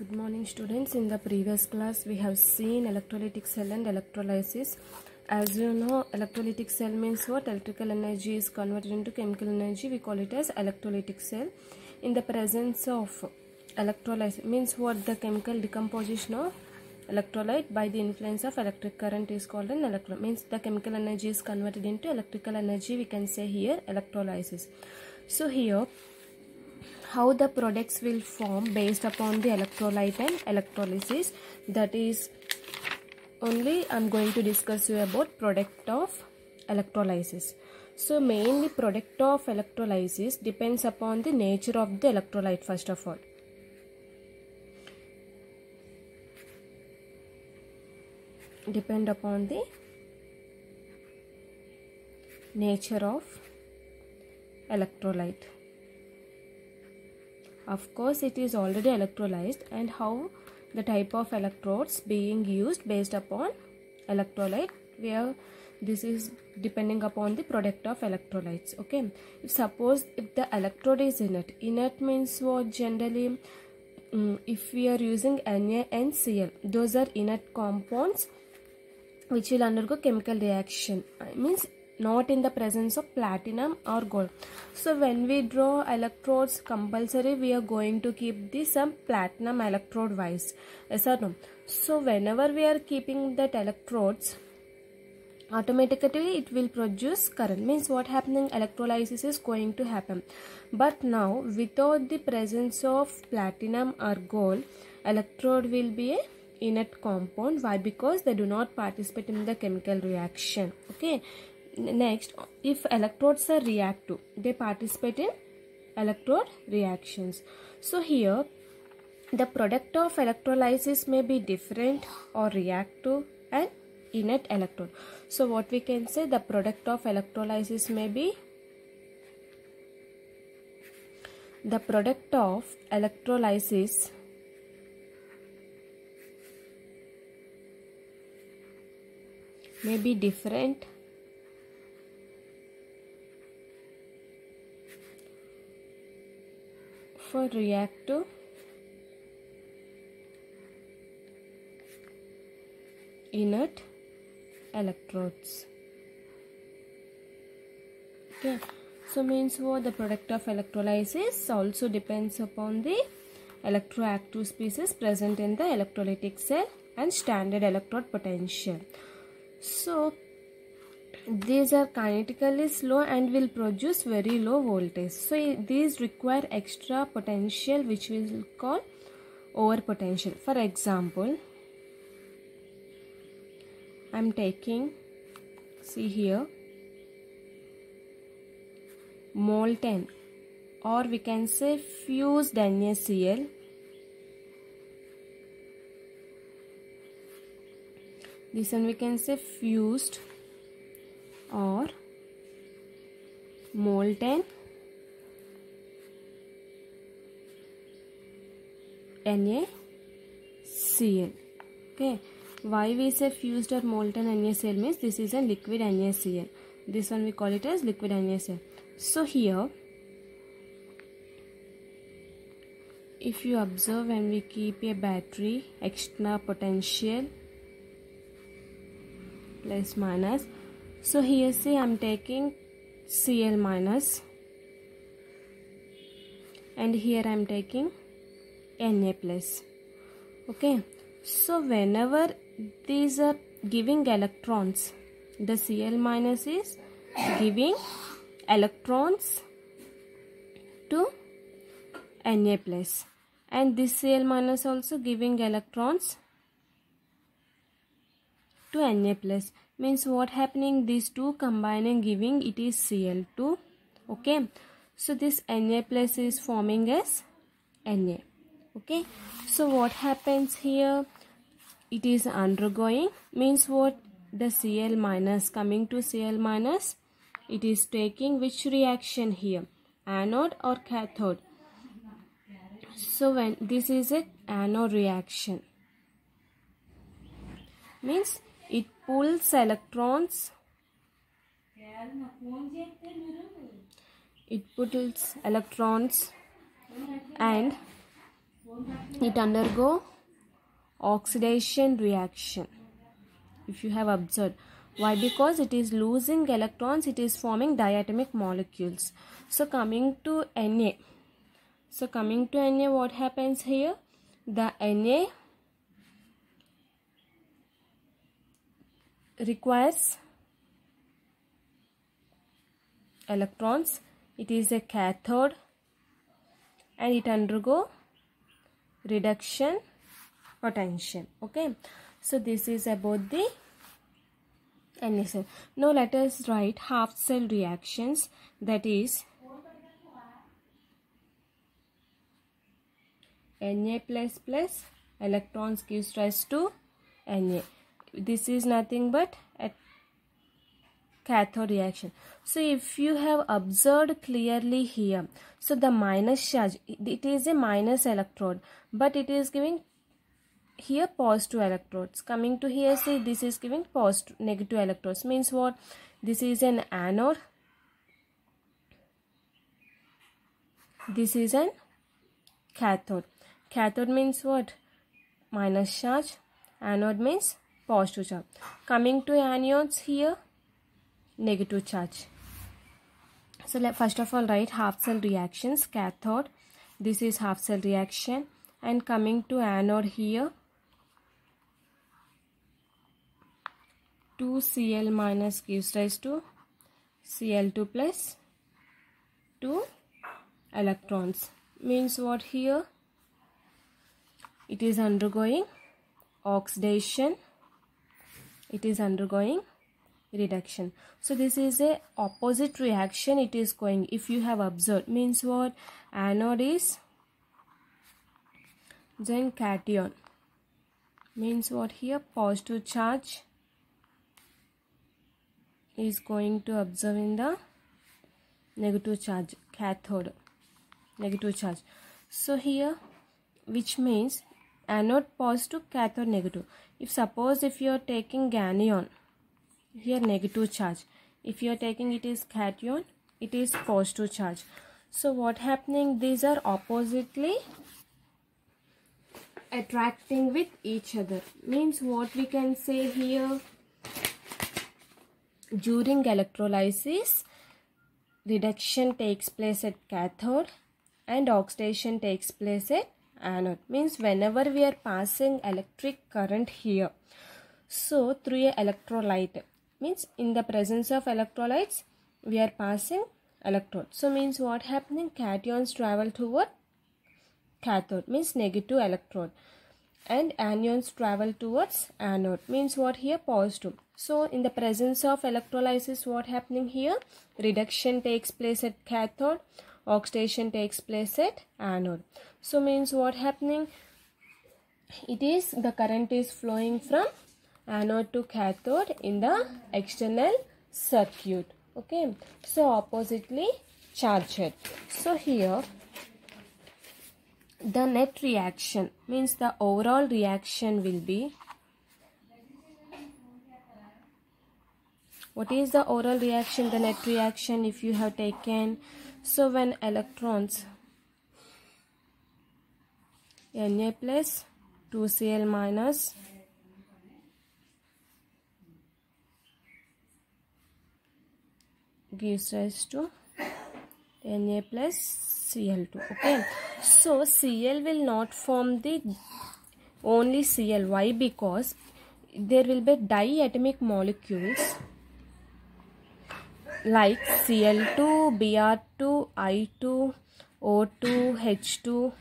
Good morning students. In the previous class we have seen electrolytic cell and electrolysis. As you know, electrolytic cell means what? Electrical energy is converted into chemical energy. We call it as electrolytic cell. In the presence of electrolysis means what? The chemical decomposition of electrolyte by the influence of electric current is called an electrolyte. Means the chemical energy is converted into electrical energy. We can say here electrolysis. So here how the products will form based upon the electrolyte and electrolysis, that is only I'm going to discuss you about product of electrolysis. So mainly product of electrolysis depends upon the nature of the electrolyte. First of all, depend upon the nature of electrolyte. Of course, it is already electrolyzed, and how the type of electrodes being used based upon electrolyte, where this is depending upon the product of electrolytes. Okay, if the electrode is inert means what? Generally if we are using NaCl, those are inert compounds which will undergo chemical reaction. Means not in the presence of platinum or gold. So when we draw electrodes, compulsory we are going to keep some platinum electrode wise. Yes or no? So whenever we are keeping that electrodes, automatically it will produce current. Means what happening? Electrolysis is going to happen. But now without the presence of platinum or gold, electrode will be a inert compound. Why? Because they do not participate in the chemical reaction. Okay. Next, if electrodes are reactive, they participate in electrode reactions. So here the product of electrolysis may be different or reactive and inert electrode. So what we can say, the product of electrolysis may be different for reactive inert electrodes. Okay, so means what? The product of electrolysis also depends upon the electroactive species present in the electrolytic cell and standard electrode potential. So these are kinetically slow and will produce very low voltage. So these require extra potential, which we will call overpotential. For example, I am taking, see here, molten, or we can say fused NaCl. This one we can say fused or molten NaCl. Okay, why we say fused or molten NaCl means this is a liquid NaCl. This one we call it as liquid NaCl. So here, if you observe, when we keep a battery, extra potential plus minus. So here see, I am taking Cl minus, and here I am taking Na plus. Okay, so whenever these are giving electrons, the Cl minus is giving electrons to Na plus, and this Cl minus also giving electrons to Na plus. Means what happening? These two combining, giving it is Cl2. Okay, so this Na plus is forming as Na. Okay, so what happens here? It is undergoing, means what? The Cl minus, coming to Cl minus, it is taking which reaction here? Anode or cathode? So when this is a anode reaction, means it pulls electrons, and it undergo oxidation reaction. If you have observed, why? Because it is losing electrons, it is forming diatomic molecules. So coming to Na. So coming to Na, what happens here? The Na requires electrons. It is a cathode and it undergo reduction potential. Okay, so this is about the Na cell. Now let us write half cell reactions, that is Na plus plus electrons gives rise to Na. This is nothing but a cathode reaction. So if you have observed clearly here, so the minus charge, it is a minus electrode, but it is giving here positive electrodes. Coming to here, see, this is giving positive, negative electrodes. Means what? This is an anode, this is an cathode. Cathode means what? Minus charge. Anode means positive charge. Coming to anions here, negative charge. So first of all write half cell reactions. Cathode, this is half cell reaction, and coming to anode here, 2Cl minus gives rise to Cl2 plus 2 electrons. Means what here? It is undergoing oxidation, it is undergoing reduction. So this is a opposite reaction it is going. If you have observed, means what? Anode is then cation. Means what here? Positive charge is going to observe in the negative charge, cathode, negative charge. So here, which means anode positive, cathode negative. If suppose if you are taking anion, here negative charge. If you are taking it is cation, it is positive charge. So what happening? These are oppositely attracting with each other. Means what we can say here? During electrolysis, reduction takes place at cathode and oxidation takes place at anode. Means whenever we are passing electric current here, so through a electrolyte, means in the presence of electrolytes we are passing electrode. So means what happening? Cations travel toward cathode, means negative electrode, and anions travel towards anode. Means what here? Positive. So in the presence of electrolysis, what happening here? Reduction takes place at cathode, oxidation takes place at anode. So means what happening? It is the current is flowing from anode to cathode in the external circuit. Okay, so oppositely charged. So here the net reaction, means the overall reaction will be, what is the overall reaction? The net reaction if you have taken, so when electrons Na plus 2Cl minus gives rise to Na plus Cl2. Okay, so Cl will not form the only Cl. Why? Because there will be diatomic molecules like Cl2, Br2, I2, O2, H2.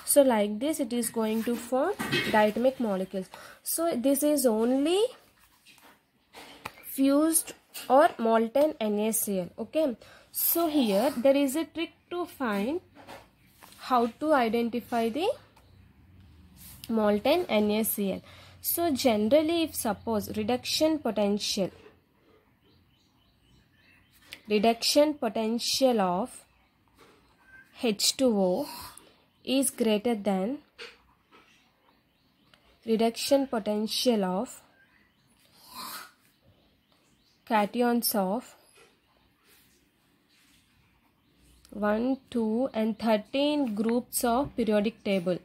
So like this it is going to form diatomic molecules. So this is only fused or molten NaCl. Okay, so here there is a trick to find how to identify the molten NaCl. So generally, if suppose reduction potential of H2O is greater than reduction potential of cations of 1, 2 and 13 groups of periodic table.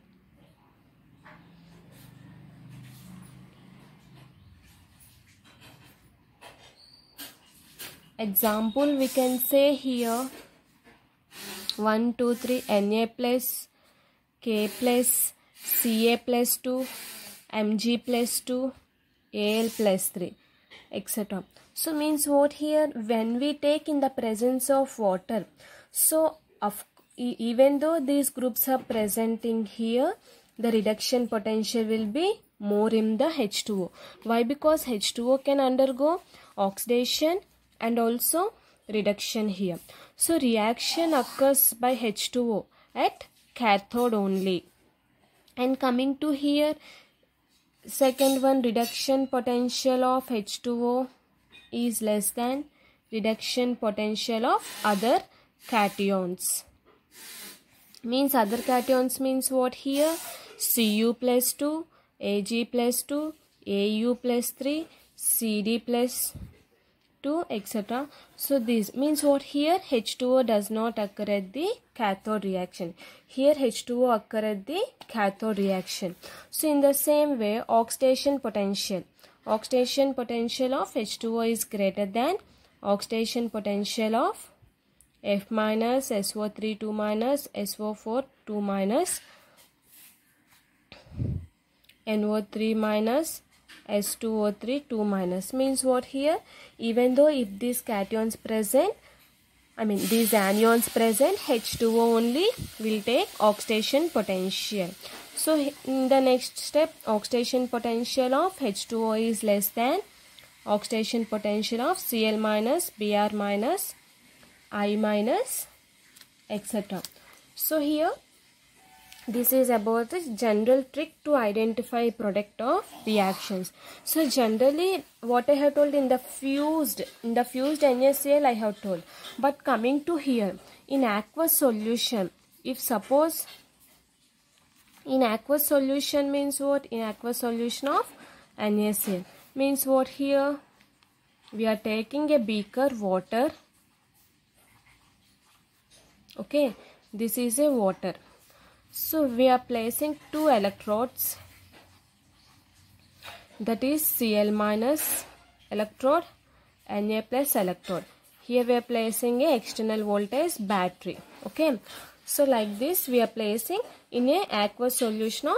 Example we can say here 1, 2, 3 Na plus K plus Ca plus 2 Mg plus 2 Al plus 3 etc. So means what here, when we take in the presence of water, so even though these groups are presenting here, the reduction potential will be more in the H2O. Why? Because H2O can undergo oxidation and also reduction here. So reaction occurs by H2O at cathode only. And coming to here, second one, reduction potential of H2O is less than reduction potential of other cations. Means other cations means what here? Cu plus 2, Ag plus 2, Au plus 3, Cd plus 2 etc. So this means what here? H2O does not occur at the cathode reaction. Here H2O occur at the cathode reaction. So in the same way, oxidation potential of H2O is greater than oxidation potential of F minus SO3 2 minus SO4 2 minus NO3 minus S2O3 2 minus. Means what here? Even though if these cations present, these anions present, H2O only will take oxidation potential. So in the next step, oxidation potential of H2O is less than oxidation potential of Cl minus, Br minus, I minus etc. So here this is about the general trick to identify product of reactions. So generally what I have told in the fused NaCl I have told. But coming to here, in aqueous solution, if suppose in aqueous solution means what? In aqueous solution of NaCl means what here? We are taking a beaker water. Okay, this is a water. So we are placing 2 electrodes, that is Cl minus electrode, Na plus electrode. Here we are placing a external voltage battery. Okay, so like this we are placing in a aqueous solution of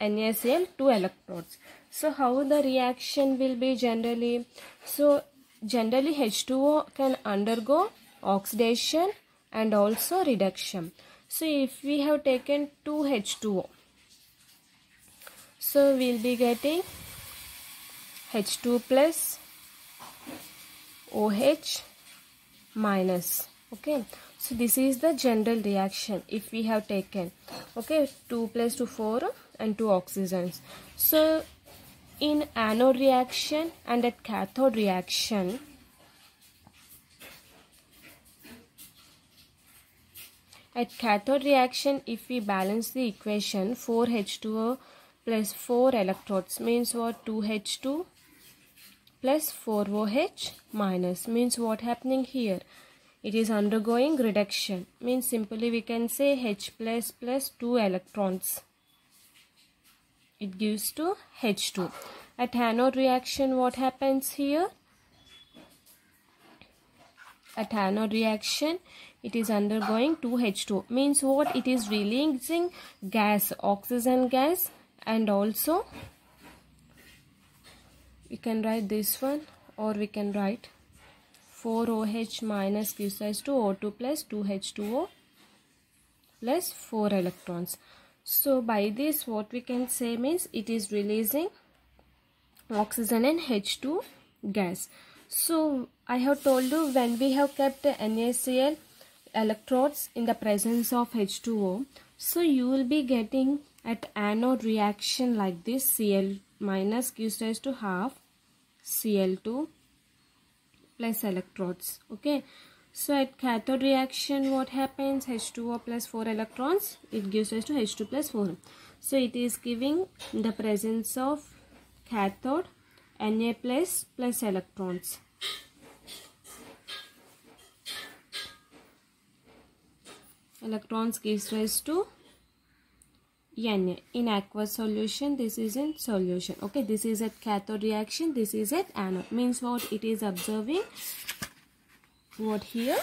NaCl 2 electrodes. So how the reaction will be generally? So generally H2O can undergo oxidation and also reduction. So if we have taken 2 H2O, so we will be getting H2 plus OH minus. Okay, so this is the general reaction if we have taken. Okay, 2 plus 2 4 and 2 oxygens. So in anode reaction and at cathode reaction, if we balance the equation, 4H2O plus 4 electrodes means what? 2H2 plus 4OH minus. Means what happening here? It is undergoing reduction. Means simply we can say H plus plus 2 electrons. It gives to H2. At anode reaction, what happens here? At anode reaction, it is undergoing 2H2. Means what? It is releasing gas, oxygen gas, and also we can write this one, or we can write 4OH minus gives rise to O2 plus 2H2O plus 4 electrons. So by this what we can say means it is releasing oxygen and H2 gas. So I have told you, when we have kept NaCl electrodes in the presence of H2O, so you will be getting at anode reaction like this, Cl minus gives rise to half Cl2 plus electrodes. Okay, so at cathode reaction what happens? H2O plus 4 electrons, it gives rise to H2 plus 4. So it is giving the presence of cathode Na plus electrons. Electrons gives rise to Na. In aqueous solution, this is in solution. Okay, this is at cathode reaction, this is at anode. Means what? It is observing what here?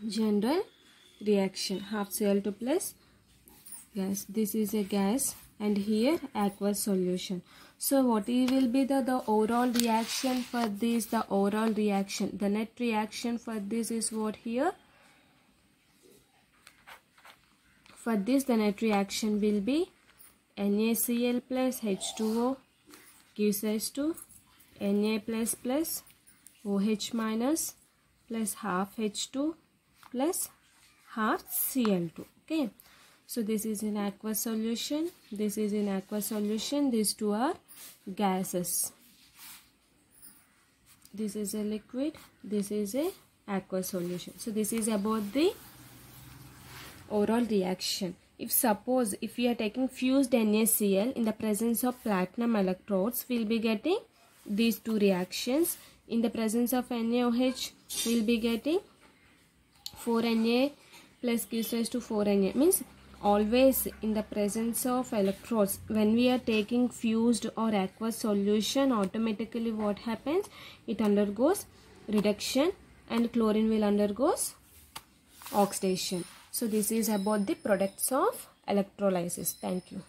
General reaction, half Cl2 plus gas. This is a gas and here aqueous solution. So what will be the overall reaction for this? The overall reaction, the net reaction for this is what here? For this the net reaction will be NaCl plus H2O gives us to Na plus plus OH minus plus half H2 plus half Cl2. Okay, so this is in aqueous solution, this is in aqueous solution, these two are gases. This is a liquid, this is a aqueous solution. So this is about the overall reaction. If suppose if we are taking fused NaCl in the presence of platinum electrodes, we will be getting these two reactions. In the presence of NaOH, we will be getting 4Na plus gives rise to 4Na. Means always in the presence of electrodes, when we are taking fused or aqueous solution, automatically what happens? It undergoes reduction and chlorine will undergoes oxidation. So this is about the products of electrolysis. Thank you.